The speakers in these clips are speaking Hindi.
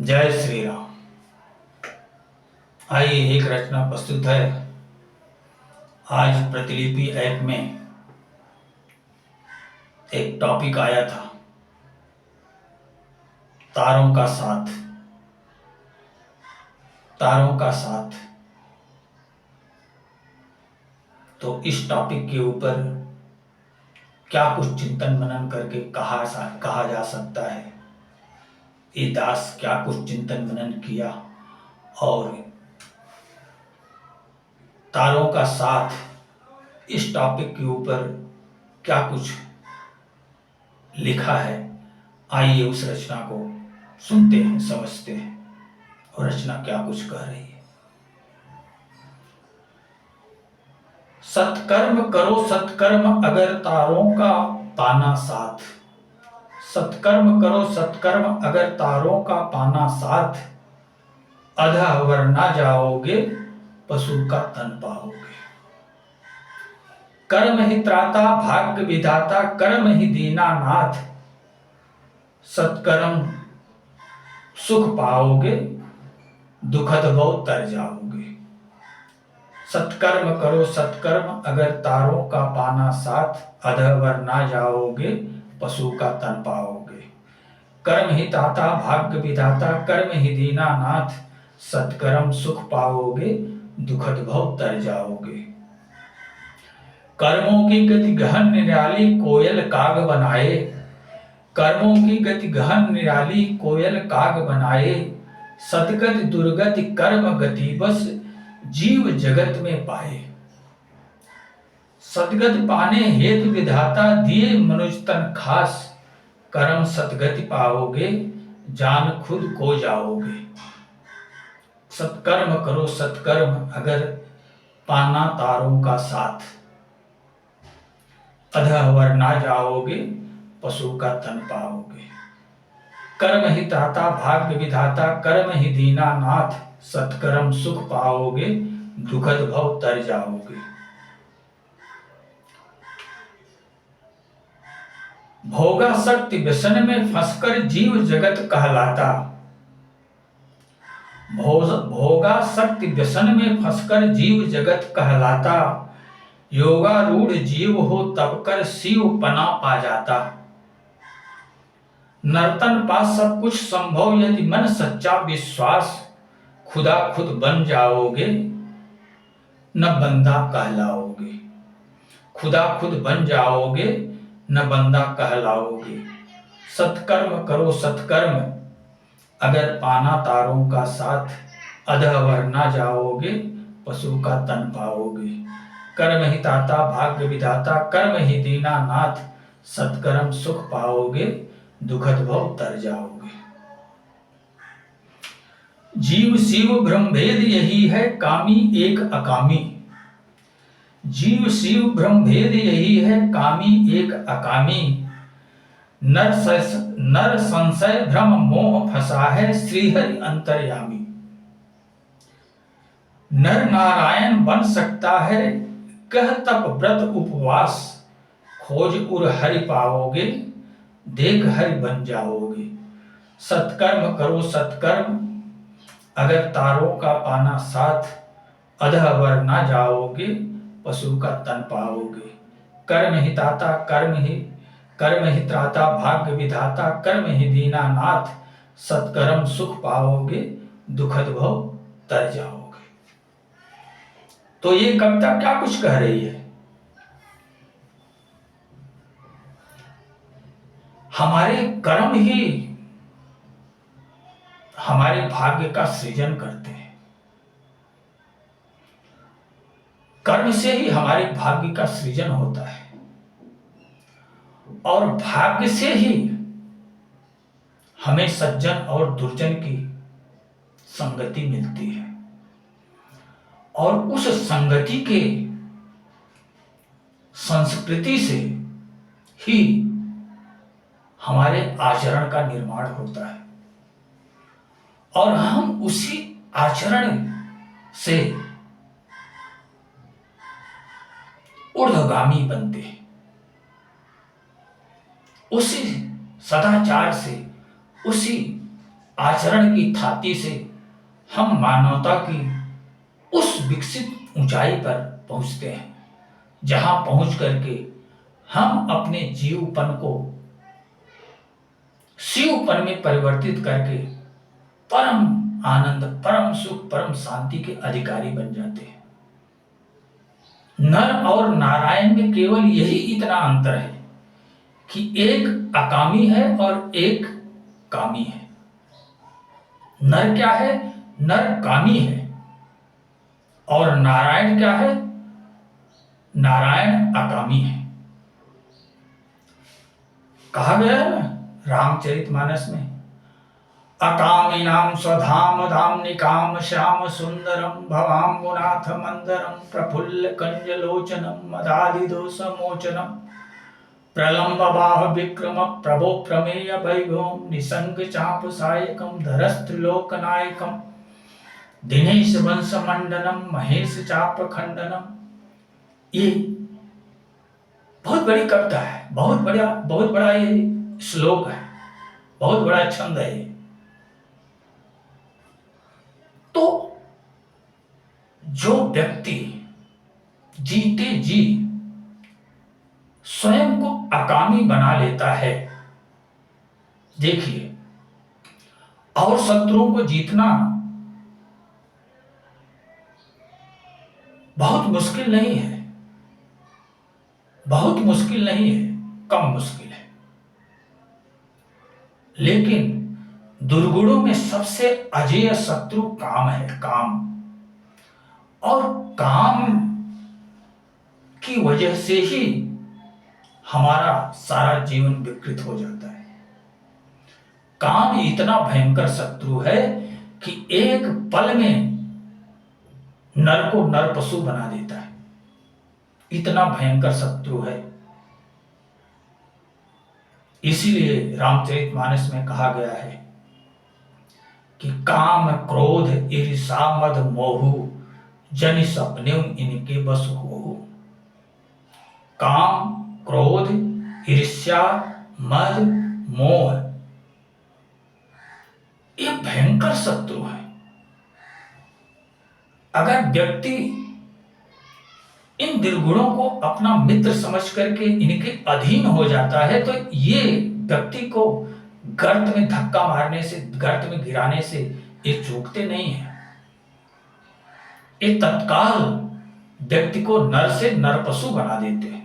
जय श्री राम। आइए एक रचना प्रस्तुत है। आज प्रतिलिपि ऐप में एक टॉपिक आया था, तारों का साथ। तारों का साथ। तो इस टॉपिक के ऊपर क्या कुछ चिंतन मनन करके कहा जा सकता है। ये दास क्या कुछ चिंतन मनन किया और तारों का साथ इस टॉपिक के ऊपर क्या कुछ लिखा है। आइए उस रचना को सुनते हैं, समझते हैं और रचना क्या कुछ कह रही है। सत्कर्म करो सत्कर्म अगर तारों का पाना साथ। सत्कर्म करो सत्कर्म अगर तारों का पाना साथ। अधः वर ना जाओगे पशु का तन पाओगे। कर्म ही त्राता भाग्य विधाता कर्म ही दीनानाथ। सत्कर्म सुख पाओगे दुखद भव तर जाओगे। सत्कर्म करो सत्कर्म अगर तारों का पाना साथ। अधः वर ना जाओगे पशु का तन पाओगे। कर्म ही ताता भाग्य विधाता कर्म ही दीनानाथ। सत्कर्म सुख पाओगे दुखद भव तर जाओगे। कर्मों की गति गहन निराली कोयल काग बनाए। कर्मों की गति गहन निराली कोयल काग बनाए। सदगति दुर्गति कर्म गति बस जीव जगत में पाए। सदगति पाने हेतु विधाता दिए मनुज तन खास। कर्म सदगति पाओगे जान खुद को जाओगे। सत्कर्म करो सत्कर्म अगर पाना तारों का साथ। अधः वर ना जाओगे पशु का तन पाओगे। कर्म ही त्राता भाग्य विधाता कर्म ही दीनानाथ। सत्कर्म सुख पाओगे दुखद भव तर जाओगे। भोगा शक्ति व्यसन में फंसकर जीव जगत कहलाता। भोगा शक्ति व्यसन में फंसकर जीव जगत कहलाता। योगारूढ़ जीव हो तब कर शिव पना पा जाता। नर्तन पास सब कुछ संभव यदि मन सच्चा विश्वास। खुदा खुद बन जाओगे न बंदा कहलाओगे। खुदा खुद बन जाओगे न बंदा कहलाओगे। सत्कर्म करो सत्कर्म अगर पाना तारों का साथ। अधः वर ना जाओगे पशु का तन पाओगे। कर्म ही ताता भाग्य विधाता कर्म ही दीनानाथ। सत्कर्म सुख पाओगे दुखद भव तर जाओगे। जीव शिव ब्रह्मभेद यही है कामी एक अकामी। जीव शिव ब्रह्मभेद यही है कामी एक अकामी। नर संशय भ्रम मोह फंसा है श्रीहरि अंतर्यामी। नर नारायण बन सकता है कह तप व्रत उपवास। खोज उर हरि पाओगे देख हरि बन जाओगे। सत्कर्म करो सत्कर्म अगर तारों का पाना साथ। अधः वर ना जाओगे पशु का तन पाओगे। कर्म ही ताता कर्म ही त्राता भाग्य विधाता कर्म ही दीनानाथ। सत्कर्म सुख पाओगे दुखद भव तर जाओगे। तो ये कविता क्या कुछ कह रही है। हमारे कर्म ही हमारे भाग्य का सृजन करते हैं। कर्म से ही हमारे भाग्य का सृजन होता है और भाग्य से ही हमें सज्जन और दुर्जन की संगति मिलती है और उस संगति के संस्कृति से ही हमारे आचरण का निर्माण होता है और हम उसी आचरण से ऊर्ध्वगामी बनते हैं। उसी सदाचार से उसी आचरण की थाती से हम मानवता की उस विकसित ऊंचाई पर पहुंचते हैं जहां पहुंच करके हम अपने जीवपन को शिवपन में परिवर्तित करके परम आनंद, परम सुख, परम शांति के अधिकारी बन जाते हैं। नर और नारायण में केवल यही इतना अंतर है कि एक अकामी है और एक कामी है। नर क्या है? नर कामी है। और नारायण क्या है? नारायण अकामी है। कहा गया है ना रामचरितमानस में, अकामिनाम स्वधाम धामनिकाम श्याम सुंदरम भवाम्बुनाथ मंदरम प्रफुल्ल कंजलोचनम मदादि दोष मोचनम प्रलंब बाह विक्रम प्रभो प्रमेय वैभवम निसंग चाप सायकम धरस्त्रिलोक नायकम दिनेश वंश मंडनम महेश चाप खंडनम। ये बहुत बड़ी कविता है, बहुत बड़ा ये श्लोक है, बहुत बड़ा छंद है ये। तो जो व्यक्ति जीते जी स्वयं को अकामी बना लेता है, देखिए, और शत्रुओं को जीतना बहुत मुश्किल नहीं है, बहुत मुश्किल नहीं है, कम मुश्किल है। लेकिन दुर्गुणों में सबसे अजेय शत्रु काम है, काम। और काम की वजह से ही हमारा सारा जीवन विकृत हो जाता है। काम इतना भयंकर शत्रु है कि एक पल में नर को नर पशु बना देता है, इतना भयंकर शत्रु है। इसीलिए रामचरितमानस में कहा गया है कि काम क्रोध ईर्षा मद मोहु जनि सपने इनके बस हो। काम क्रोध ईर्ष्या मद मोह ये भयंकर शत्रु है। अगर व्यक्ति इन दुर्गुणों को अपना मित्र समझ करके इनके अधीन हो जाता है तो ये व्यक्ति को गर्त में धक्का मारने से, गर्त में गिराने से ये चूकते नहीं है। ये तत्काल व्यक्ति को नर से नर पशु बना देते हैं।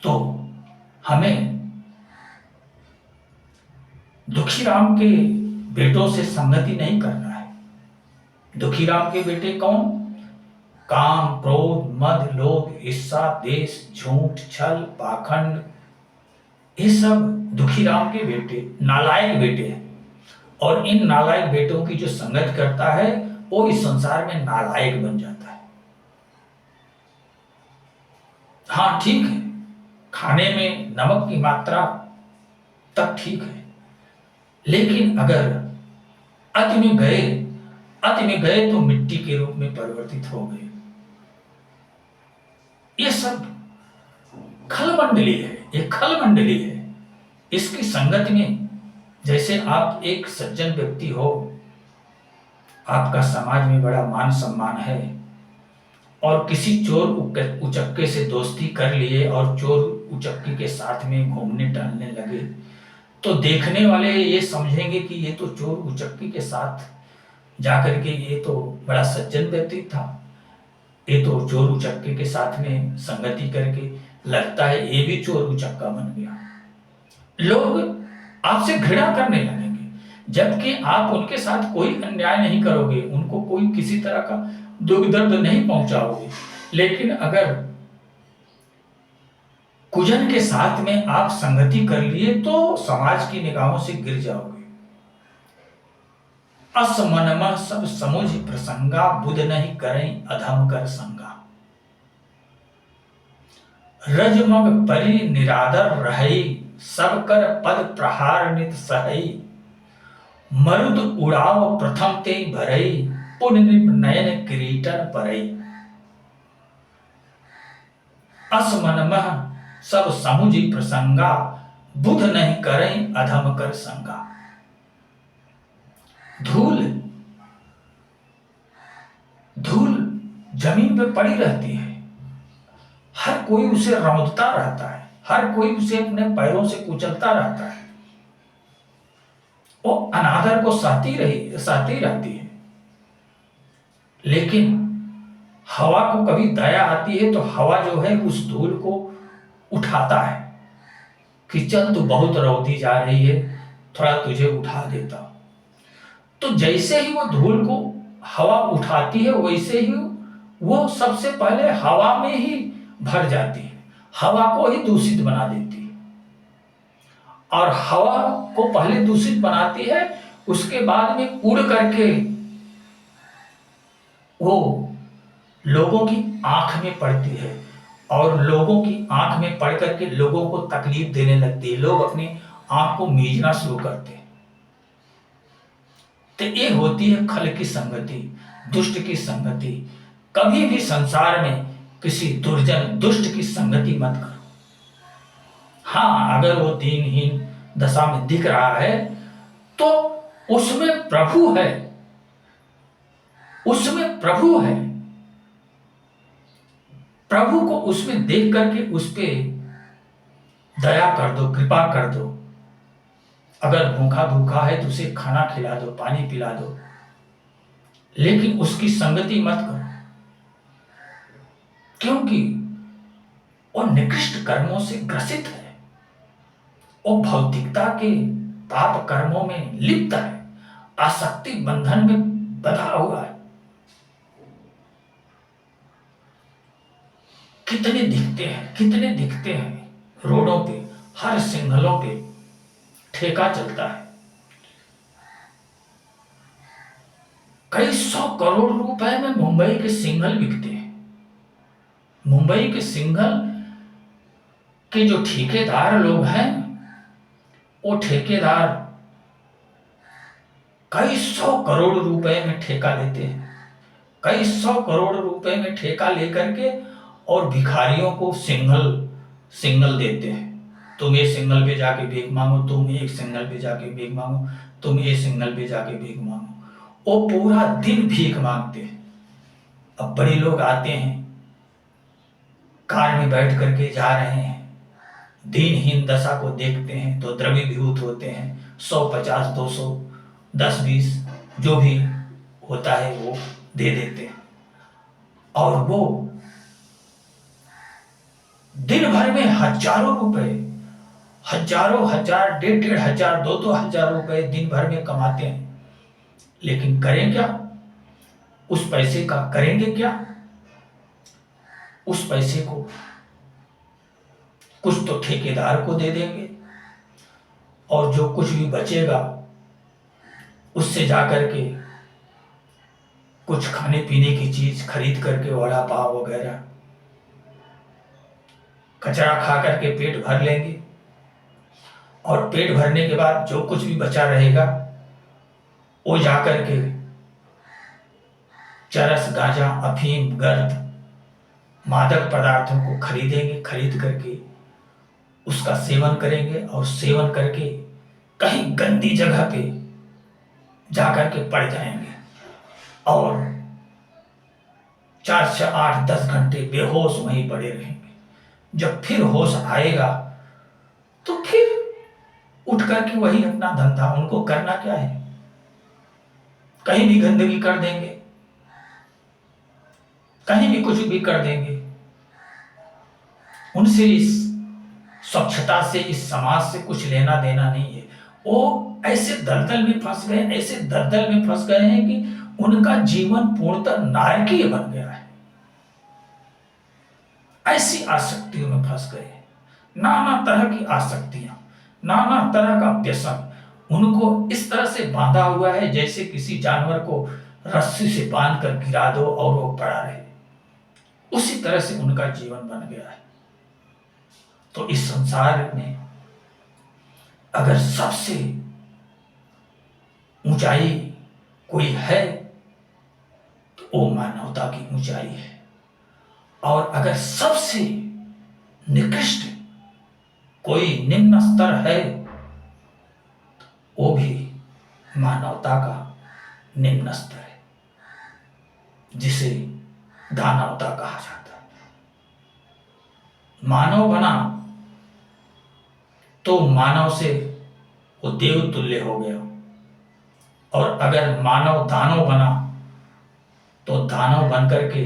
तो हमें दुखीराम के बेटों से संगति नहीं करना है। दुखीराम के बेटे कौन? काम क्रोध मद लोभ ईर्षा देश झूठ छल पाखंड, ये सब दुखीराम के बेटे, नालायक बेटे हैं। और इन नालायक बेटों की जो संगत करता है वो इस संसार में नालायक बन जाता है। हाँ ठीक है, खाने में नमक की मात्रा तक ठीक है, लेकिन अगर अति में गए तो मिट्टी के रूप में परिवर्तित हो गए। ये सब खलमंडली है, ये खलमंडली है। इसकी संगत में जैसे आप एक सज्जन व्यक्ति हो, आपका समाज में बड़ा मान सम्मान है, और किसी चोर उचक्के से दोस्ती कर लिए और चोर उचक्के के साथ में घूमने टहलने लगे, तो देखने वाले ये समझेंगे कि ये तो चोर उचक्के के साथ जाकर के ये तो बड़ा सज्जन व्यक्ति था, ये तो चोर उचक्के के साथ में संगति करके लगता है ये भी चोर उचक्का बन गया। लोग आपसे घृणा करने लगेंगे, जबकि आप उनके साथ कोई अन्याय नहीं करोगे, उनको कोई किसी तरह का दुख दर्द नहीं पहुंचाओगे। लेकिन अगर कुजन के साथ में आप संगति कर लिए तो समाज की निगाहों से गिर जाओगे। असमनमा सब समुझ प्रसंगा बुध नहीं करें अधम कर संगा। रजमग परि निरादर रहई सब कर पद प्रहार नित सहई। मरुद उड़ाव प्रथम ते भरई पुण्य नयन किरीटन परई। असमनमा सब समुझ प्रसंगा बुध नहीं करें अधम कर संगा। धूल धूल जमीन पे पड़ी रहती है, हर कोई उसे रौंदता रहता है, हर कोई उसे अपने पैरों से कुचलता रहता है, वो अनादर को सहती रहती है। लेकिन हवा को कभी दया आती है तो हवा जो है उस धूल को उठाता है कि चल तू बहुत रौंदी जा रही है, थोड़ा तुझे उठा देता हूं। तो जैसे ही वो धूल को हवा उठाती है वैसे ही वो सबसे पहले हवा में ही भर जाती है, हवा को ही दूषित बना देती है। और हवा को पहले दूषित बनाती है, उसके बाद में उड़ करके वो लोगों की आंख में पड़ती है और लोगों की आंख में पड़ करके लोगों को तकलीफ देने लगती है, लोग अपनी आंख को मीचना शुरू करते हैं। तो ये होती है खल की संगति, दुष्ट की संगति। कभी भी संसार में किसी दुर्जन दुष्ट की संगति मत करो। हाँ, अगर वो दीनहीन दशा में दिख रहा है तो उसमें प्रभु है, उसमें प्रभु है। प्रभु को उसमें देख करके उस पे दया कर दो, कृपा कर दो। अगर भूखा है तो उसे खाना खिला दो, पानी पिला दो, लेकिन उसकी संगति मत करो, क्योंकि वो निकृष्ट कर्मों से ग्रसित है, वो भौतिकता के पाप कर्मों में लिप्त है, आसक्ति बंधन में बंधा हुआ है। कितने दिखते हैं रोडों पे, हर सिग्नलों पे ठेका चलता है। कई 100 करोड़ रुपए में मुंबई के सिग्नल बिकते हैं। मुंबई के सिग्नल के जो ठेकेदार लोग हैं, वो ठेकेदार कई 100 करोड़ रुपए में ठेका लेते हैं, कई 100 करोड़ रुपए में ठेका लेकर के और भिखारियों को सिग्नल देते हैं। तुम ये सिग्नल पे जाके भीख मांगो, तुम एक सिग्नल पे जाके भीख मांगो, तुम ये सिग्नल पे जाके भीख मांगो। वो पूरा दिन भीख मांगते हैं। अब बड़े लोग आते हैं, कार में बैठ करके जा रहे हैं, दीनहीन दशा को देखते हैं तो द्रवीभूत होते हैं। 100, 50, 200, 10, 20 जो भी होता है वो दे देते हैं, और वो दिन भर में हजारों रुपए, हजार, 1,500, 2,000 रुपए दिन भर में कमाते हैं। लेकिन करें क्या? उस पैसे का करेंगे क्या? उस पैसे को कुछ तो ठेकेदार को दे देंगे, और जो कुछ भी बचेगा उससे जाकर के कुछ खाने पीने की चीज खरीद करके, वड़ा पाव वगैरह, कचरा खा करके पेट भर लेंगे। और पेट भरने के बाद जो कुछ भी बचा रहेगा वो जाकर के चरस, गांजा, अफीम, गर्द, मादक पदार्थों को खरीदेंगे, खरीद करके उसका सेवन करेंगे, और सेवन करके कहीं गंदी जगह पे जाकर के पड़ जाएंगे, और 4 से 8, 10 घंटे बेहोश वहीं पड़े रहेंगे। जब फिर होश आएगा तो फिर उठ करके वही अपना धंधा, उनको करना क्या है, कहीं भी गंदगी कर देंगे, कहीं भी कुछ भी कर देंगे। उनसे इस स्वच्छता से, इस समाज से कुछ लेना देना नहीं है। वो ऐसे दलदल में फंस गए, ऐसे दलदल में फंस गए हैं कि उनका जीवन पूर्णतः नारकीय बन गया है। ऐसी आसक्तियों में फंस गए, नाना तरह की आसक्तियां, नाना तरह का व्यसन उनको इस तरह से बांधा हुआ है जैसे किसी जानवर को रस्सी से बांध कर गिरा दो और वो पड़ा रहे। उसी तरह से उनका जीवन बन गया है। तो इस संसार में अगर सबसे ऊंचाई कोई है तो वो मानवता की ऊंचाई है, और अगर सबसे निकृष्ट कोई निम्न स्तर है, वो भी मानवता का निम्न स्तर है, जिसे दानवता कहा जाता है। मानव बना तो मानव से वो देव तुल्य हो गया, और अगर मानव दानव बना तो दानव बन करके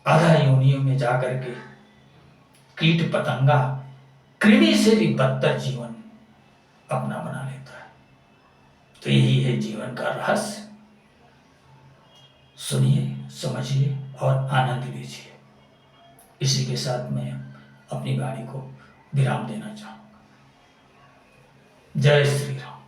अधा योनियों में जाकर के कीट पतंगा कृमि से भी बदतर जीवन अपना बना लेता है। तो यही है जीवन का रहस्य। सुनिए, समझिए और आनंद लीजिए। इसी के साथ मैं अपनी वाणी को विराम देना चाहूंगा। जय श्री राम।